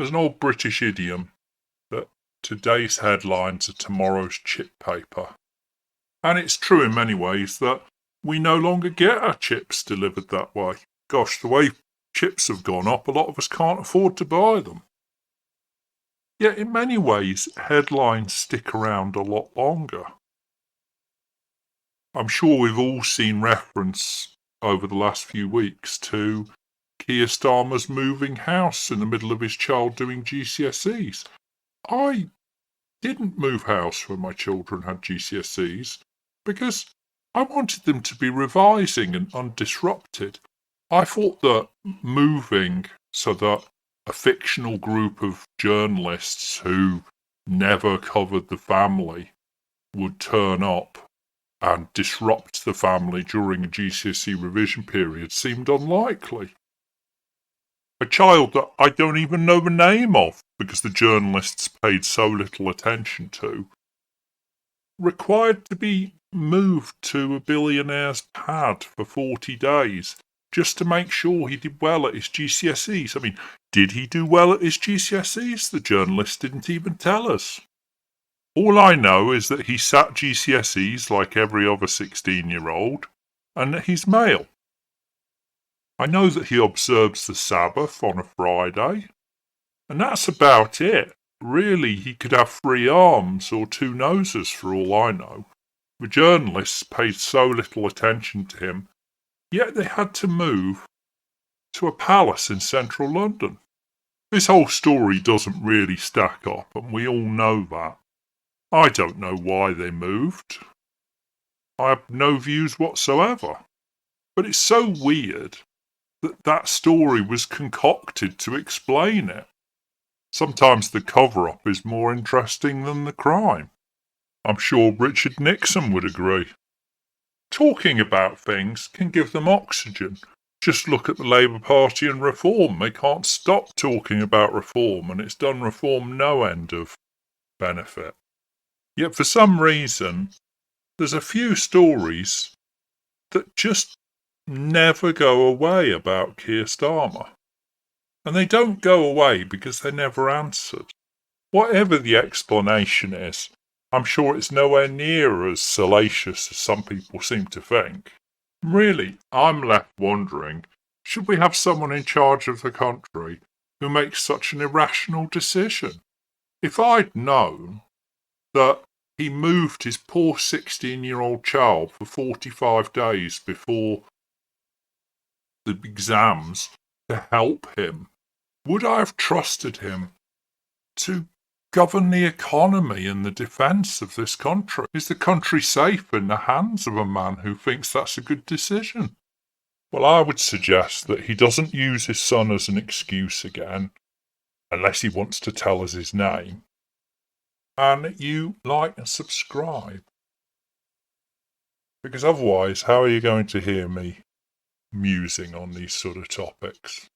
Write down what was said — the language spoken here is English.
There's an old British idiom that today's headlines are tomorrow's chip paper. And it's true in many ways that we no longer get our chips delivered that way. Gosh, the way chips have gone up, a lot of us can't afford to buy them. Yet in many ways, headlines stick around a lot longer. I'm sure we've all seen reference over the last few weeks to Keir Starmer's moving house in the middle of his child doing GCSEs. I didn't move house when my children had GCSEs because I wanted them to be revising and undisrupted. I thought that moving so that a fictional group of journalists who never covered the family would turn up and disrupt the family during a GCSE revision period seemed unlikely. A child that I don't even know the name of because the journalists paid so little attention to, required to be moved to a billionaire's pad for 40 days just to make sure he did well at his GCSEs. I mean, did he do well at his GCSEs? The journalist didn't even tell us. All I know is that he sat GCSEs like every other 16-year-old, and that he's male. I know that he observes the Sabbath on a Friday, and that's about it. Really, he could have 3 arms or 2 noses for all I know. The journalists paid so little attention to him, yet they had to move to a palace in central London. This whole story doesn't really stack up, and we all know that. I don't know why they moved. I have no views whatsoever. But it's so weird that that story was concocted to explain it. Sometimes the cover-up is more interesting than the crime. I'm sure Richard Nixon would agree. Talking about things can give them oxygen. Just look at the Labour Party and reform. They can't stop talking about reform, and it's done reform no end of benefit. Yet for some reason, there's a few stories that just never go away about Keir Starmer. And they don't go away because they're never answered. Whatever the explanation is, I'm sure it's nowhere near as salacious as some people seem to think. Really, I'm left wondering, should we have someone in charge of the country who makes such an irrational decision? If I'd known that he moved his poor 16-year-old child for 45 days before the exams to help him, would I have trusted him to govern the economy and the defence of this country? Is the country safe in the hands of a man who thinks that's a good decision? Well, I would suggest that he doesn't use his son as an excuse again, unless he wants to tell us his name. And you like and subscribe. Because otherwise, how are you going to hear me musing on these sort of topics?